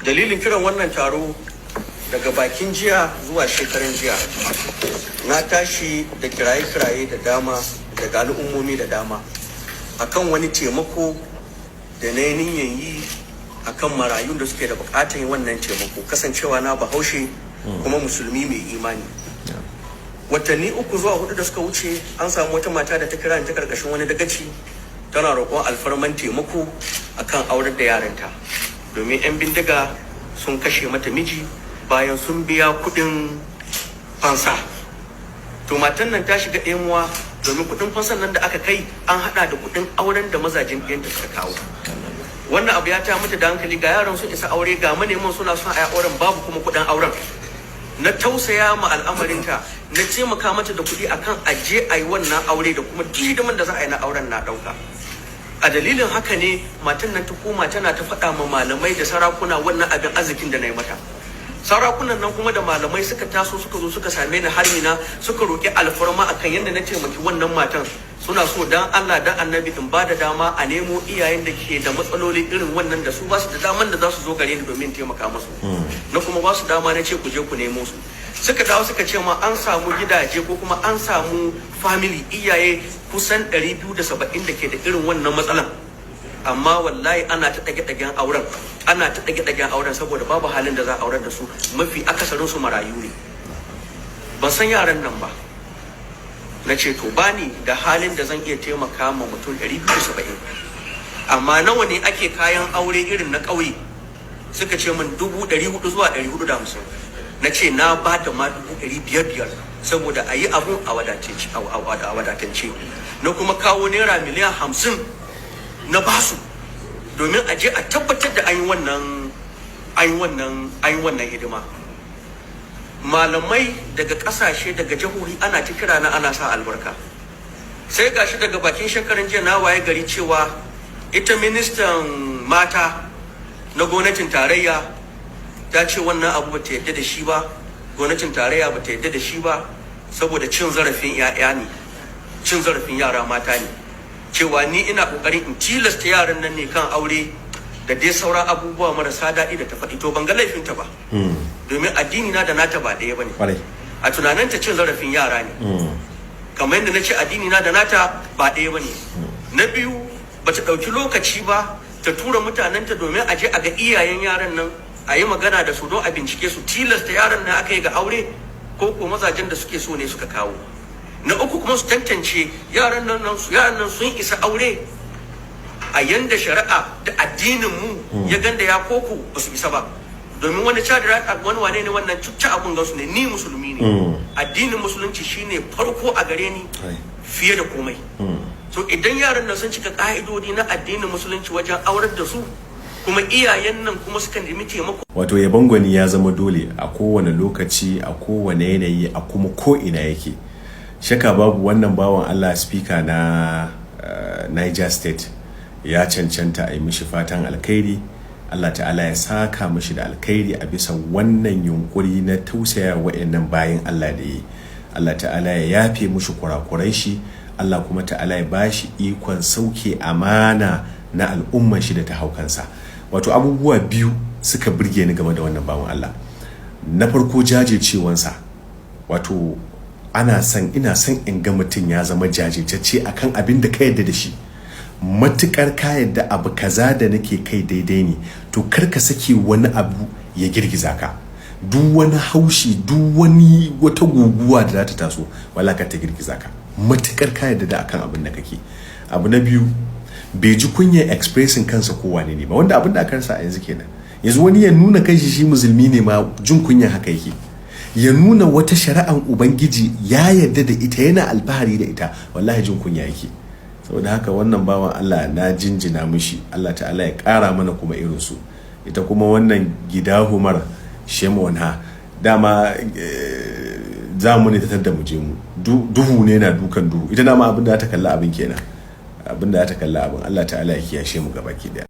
dalilin kiran wannan taro daga bakin jiya zuwa shekaran jiya na tashi da kiraye-kiraye da dama daga al'ummomi da dama akan wani taimako da na niyyar yi akan marayun da suke da bukatar wannan taimako, kasancewa na bahaushe kuma musulmi mai imani. Watanni 3 zuwa 4 da suka wuce an samu wata mata da ta kira ni ta karkashin wani dagaci tana roƙon alfarman taimako akan aurar da yaranta, domin 'yan bindiga sun kashe mata miji bayan sun biya kuɗin fansa. To matan nan ta shiga ɗemuwa domin kuɗin fansan nan da aka kai an haɗa da kuɗin auren da mazajin ɗiyanta suka kawo. Wannan abu ya ta mata da hankali, ga yaran sun isa aure, ga maneman suna son a yi auren, babu kuma kuɗin auren. Na tausaya ma al'amarinta, na taimaka mata da kuɗi akan aje a yi wannan aure da kuma hidiman da za a yi na auren na ɗauka. A dalilin haka ne matan nan ta koma tana ta faɗa ma malamai da sarakuna wannan abin arzikin da na yi mata. Sarakunan nan kuma da malamai suka taso suka zo suka same ni har mina suka roƙi alfarma akan yadda na taimaki wannan matan. Suna so dan Allah dan Annabi in ba da dama a nemo iyayen da ke da matsaloli irin wannan da su ba su da daman da za su zo gare ni domin taimaka musu. Na kuma ba su dama na ce ku je ku nemo su. Suka dawo suka ce ma an samu gidaje ko kuma an samu family iyaye kusan 270 da ke da irin wannan matsalan. Amma wallahi ana ta ɗage-ɗagen auren, ana ta ɗage-ɗagen auren saboda babu halin da za a aurar da su, mafi akasarin su marayu ne. Ban san yaran nan ba. Na ce to bani da halin da zan iya taimaka ma mutum 270. Amma nawa ne ake kayan aure irin na ƙauye? Suka ce min 400 zuwa 450. Na ce na ba da ma 500 saboda a yi abun a wadatance. Na kuma kawo naira miliyan 50 na basu domin a je a tabbatar da an yi wannan hidima. Malamai daga kasashe daga jihohi ana ta kira na ana sa albarka. Sai gashi daga bakin shekarun jiya na waye gari cewa ita ministan mata na gwamnatin tarayya ta ce wannan abu bata yadda da shi ba, gwamnatin tarayya bata yadda da shi ba saboda cin zarafin 'ya'ya ne, cin zarafin yara mata ne. Cewa ni ina kokarin in tilasta yaran nan ne kan aure da dai sauran abubuwa marasa daɗi da ta faɗi. To ban ga laifinta ba, domin addini na da nata ba ɗaya bane. A tunaninta cin zarafin yara ne, kamar yadda na ce addini na da nata ba ɗaya bane. Na biyu, bata ɗauki lokaci ba ta tura mutanenta domin a je a ga iyayen yaran nan, a yi magana da su don a bincike su, tilasta yaran nan aka yi ga aure ko ko mazajen da suke so ne suka kawo. Na uku kuma su tantance yaran nan sun isa aure a yanda shari'a da addinin mu ya ganda ya koko ba su isa ba. Domin wani wani wane ne wannan cucca abun gansu ne, ni musulmi ne. Addinin musulunci shine farko a gare ni fiye da komai. So idan yaran nan sun cika ka'idodi na addinin musulunci wajen aurar da su, kuma iyayen nan kuma sukan nemi taimako. Wato yabon gwani ya zama dole a kowane lokaci, a kowane yanayi, a kuma ko ina yake. Shaka babu wannan bawan Allah speaker na Niger State ya cancanta a yi mishi fatan alkhairi. Allah ta'ala ya saka mishi da alkhairi a bisa wannan yunkuri na tausaya wa'annan bayan Allah da yi. Allah ta'ala ya yafe mishi kurakurai shi, Allah kuma ta'ala ya bashi ikon sauke amana na al'umman shi da ta haukansa. Wato abubuwa biyu suka burge ni game da wannan bawan Allah. Na farko jajircewansa, wato ina son in ga mutum ya zama jajirtacce akan abin da ka yadda da shi. Matukar ka yadda abu kaza da nake kai daidai ne, to kar ka saki wani abu ya girgiza ka. Duk wani haushi, duk wani wata guguwa da za ta taso, wala ka ta girgiza ka. Matukar ka yadda da akan abin da kake. Abu na biyu, bai ji kunyar expressing kansa ko wane ne ba, wanda abin da aka rasa a yanzu kenan. Yanzu wani ya nuna kanshi shi musulmi ne ma jin kunya haka yake. Ya nuna wata shari'an ubangiji ya yarda da ita, yana alfahari da ita, wallahi jin kunya yake. Saboda haka wannan bawan Allah na jinjina mishi, Allah ta'ala ya ƙara mana kuma irin su. Ita kuma wannan gida Humar Shemonha dama za mu ne ta mu je mu, duhu ne na dukan duhu. Ita dama abin da ta kalla abin kenan, abin da ta kalla abin. Allah ta'ala ya kiyashe mu gabaki daya.